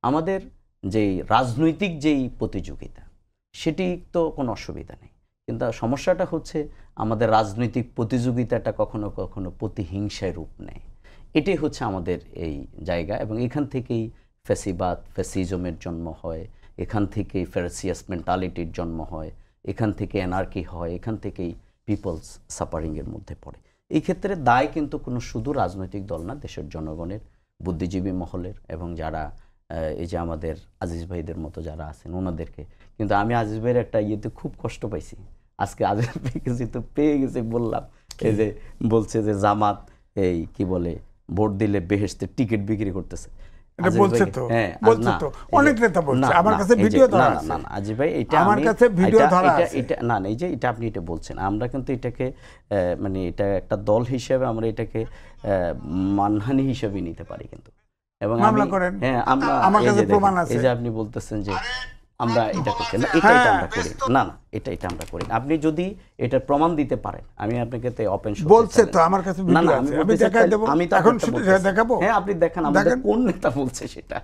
আমাদের যেই রাজনৈতিক যেই প্রতিযোগিতা সেটি তো কোনো অসুবিধা নেই, কিন্তু সমস্যাটা হচ্ছে আমাদের রাজনৈতিক প্রতিযোগিতাটা কখনো কখনো প্রতিহিংসায় রূপ নেয়। এটাই হচ্ছে আমাদের এই জায়গা, এবং এখান থেকেই ফ্যাসিবাদ ফ্যাসিজমের জন্ম হয়, এখান থেকেই ফেরাসিয়াস মেন্টালিটির জন্ম হয়, এখান থেকে অ্যানার্কি হয়, এখান থেকেই পিপলস সাফারিংয়ের মধ্যে পড়ে। এই ক্ষেত্রে দায় কিন্তু কোনো শুধু রাজনৈতিক দল না, দেশের জনগণের, বুদ্ধিজীবী মহলের, এবং যারা এই যে আমাদের আজিজ ভাইদের মতো যারা আছেন ওনাদেরকে। কিন্তু আমি আজিজ ভাইয়ের একটা ইয়েতে খুব কষ্ট পাইছি, আজকে আজিজ ভাই কিছু তো পেয়ে গেছে বললাম, এই যে বলছে যে জামাত এই কি বলে ভোট দিলে বেহেশতের টিকিট বিক্রি করতেছে। বলছে তো, বলছে তো অনেক নেতা বলছে, আমার কাছে ভিডিও ধরা আছে। না না আজিজ ভাই, এটা আমার কাছে ভিডিও ধরা আছে। এটা না এই যে এটা আপনি এটা বলছেন, আমরা কিন্তু এটাকে মানে এটা একটা দল হিসেবে আমরা এটাকে মানহানি হিসেবে নিতে পারি কিন্তু, এবং মামলা করেন। হ্যাঁ, আমরা আমার কাছে প্রমাণ আছে। এই যে আপনি বলতেছেন যে আমরা এটা করছি না, এটা আমরা করি না, না এটা আমরা করি। আপনি যদি এটা প্রমাণ দিতে পারেন, আমি আপনাকে তো ওপেন শো বলছে তো, আমার কাছে ভিডিও আছে, আমি দেখাই দেব। আমি তো এখন দেখাবো। হ্যাঁ, আপনি দেখান। আমাদের কোন নেতা বলছে সেটা,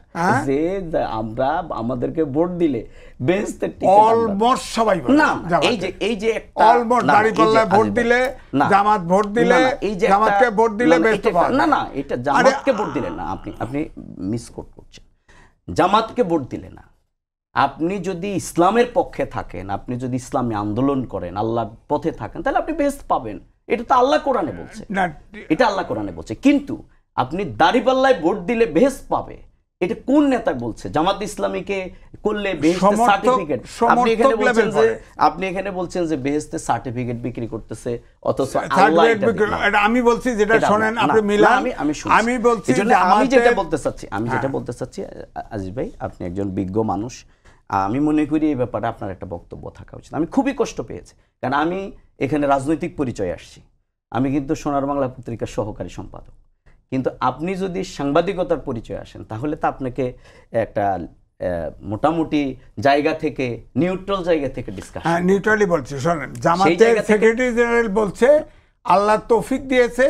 যে আমরা আমাদেরকে ভোট দিলে বেহেশতের টিকিট অলমোস্ট সবাই বলে না। এই যে একটা অলমোস্ট দাঁড়িপাল্লায় ভোট দিলে, জামাত ভোট দিলে, জামাতকে ভোট দিলে বেহেশত পাবে না। না, এটা জামাতকে ভোট দিলে না, আপনি মিসকোট করছেন। জামাতকে ভোট দিলে না, আপনি যদি ইসলামের পক্ষে থাকেন, আপনি যদি ইসলামী আন্দোলন করেন, আল্লাহর পথে থাকেন, তাহলে আপনি বেহেশত পাবেন। এটা তো আল্লাহ কোরআনে বলছে, এটা আল্লাহ কোরআনে বলছে। কিন্তু আপনি দাড়িপাল্লায় ভোট দিলে বেহেশত পাবে, এটা কোন নেতা বলছে? জামাত ইসলামীকে করলে বেহেশতের সার্টিফিকেট, আপনি এখানে বলছেন যে বেহেশতের সার্টিফিকেট বিক্রি করতেছে, অথচ আল্লাহ এটা আমি বলছি যেটা শুনেন আপনি মিলান। আমি বলছি যে আমি যেটা বলতে চাচ্ছি আজিজ ভাই, আপনি একজন বিজ্ঞ মানুষ, আমি মনে করি এই ব্যাপারে আপনার একটা বক্তব্য থাকা উচিত। আমি খুবই কষ্ট পেয়েছি, কারণ আমি এখানে রাজনৈতিক পরিচয় আসছি। আমি কিন্তু সোনার বাংলা পত্রিকার সহকারী সম্পাদক, কিন্তু আপনি যদি সাংবাদিকতার পরিচয় আসেন, তাহলে তো আপনাকে একটা মোটামুটি জায়গা থেকে, নিউট্রাল জায়গা থেকে ডিসকাস। হ্যাঁ, নিউট্রালি বলছি। শোনেন, জামাতের সেক্রেটারি জেনারেল বলছে আল্লাহ তৌফিক দিয়েছে,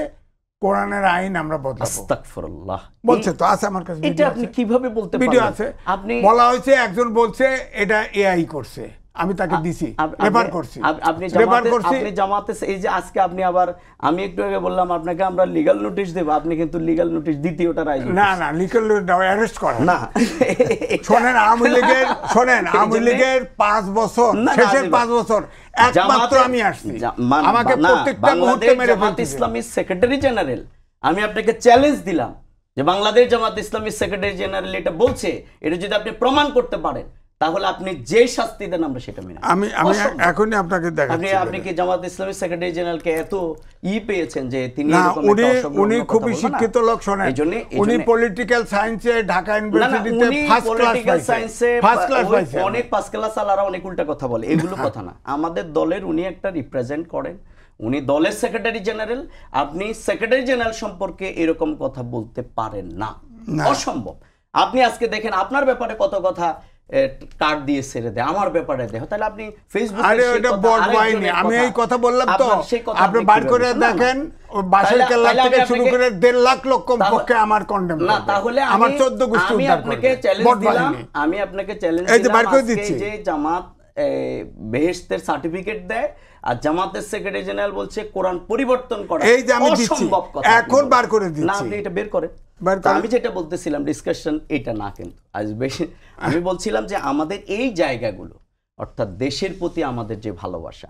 কোরআনের আইন আমরা বদলাবো। আস্তাগফিরুল্লাহ বলছে তো, আছে আমার কাছে। এটা আপনি কিভাবে বলতে পারেন? ভিডিও আছে, আপনি বলা হয়েছে একজন বলছে এটা এআই করছে, আমি তাকে দিছি, রেফার করছি। আপনি জামাতে এই যে আজকে আপনি আবার, আমি একটু আগে বললাম আপনাকে আমরা লিগ্যাল নোটিশ দেব, আপনি কিন্তু লিগ্যাল নোটিশ দ্বিতীয়টা রাইজ না না লিগ্যাল অ্যারেস্ট করেন না। শোনেন, আওয়ামী লীগের 5 বছর, শেষের 5 বছর একমাত্র আমি আসছি, আমাকে প্রত্যেকটা মুহূর্তে মেরে ফেলতে। ইসলামী সেক্রেটারি জেনারেল, আমি আপনাকে চ্যালেঞ্জ দিলাম যে বাংলাদেশ জামাত ইসলামী সেক্রেটারি জেনারেল এটা বলছে, এটা যদি আপনি প্রমাণ করতে পারেন, তাহলে আপনি যে শাস্তি দেন আমরা সেটা মেনে। আমি এখনই আপনাকে দেখাচ্ছি। আপনি কি জামাত ইসলামী সেক্রেটারি জেনারেলকে এত পেয়েছেন যে তিনি উনি খুবই শিক্ষিত লোক? শোনেন, উনি পলিটিক্যাল সায়েন্সে ঢাকা ইউনিভার্সিটিতে ফার্স্ট ক্লাস পাইছে। অনেক ফার্স্ট ক্লাস আলারা অনেক উল্টা কথা বলে, এগুলো কথা না। আমাদের দলের উনি একটা রিপ্রেজেন্ট করেন, উনি দলের সেক্রেটারি জেনারেল। আপনি সেক্রেটারি জেনারেল সম্পর্কে এরকম কথা বলতে পারেন না, অসম্ভব। আপনি আজকে দেখেন আপনার ব্যাপারে কত কথা কার্ড দিয়ে ছেড়ে দেয়, আমার ব্যাপারে দেয়, তাহলে আপনি ফেসবুকে আমি এই কথা বললাম তো, আপনি বার করে দেখেন বাসার কেল্লা থেকে শুরু করে 1.5 লাখ লোক কমপক্ষে আমার কন্ডেম না। তাহলে আমার 14 গোষ্ঠী উদ্ধার করবে। আমি আপনাকে চ্যালেঞ্জ দিচ্ছি যে জামাত বেহেশতের সার্টিফিকেট দেয়, আর জামাতের সেক্রেটারি জেনারেল বলছে কোরআন পরিবর্তন করা। এই যে আমি দিচ্ছি, এখন বার করে দিচ্ছি। না, আপনি এটা বের করেন। আমি যেটা বলতেছিলাম ডিসকাশন এটা না, কিন্তু আজ বেশি আমি বলছিলাম যে আমাদের এই জায়গাগুলো, অর্থাৎ দেশের প্রতি আমাদের যে ভালোবাসা,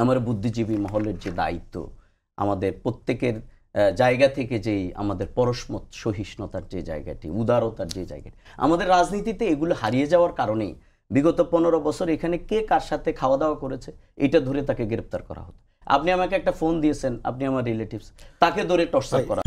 আমার বুদ্ধিজীবী মহলের যে দায়িত্ব, আমাদের প্রত্যেকের জায়গা থেকে যেই আমাদের পরস্পর সহিষ্ণুতার যে জায়গাটি, উদারতার যে জায়গাটি, আমাদের রাজনীতিতে এগুলো হারিয়ে যাওয়ার কারণেই বিগত 15 বছর এখানে কে কার সাথে খাওয়া দাওয়া করেছে এটা ধরে তাকে গ্রেপ্তার করা হতো। আপনি আমাকে একটা ফোন দিয়েছেন, আপনি আমার রিলেটিভস, তাকে ধরে টর্চার করা।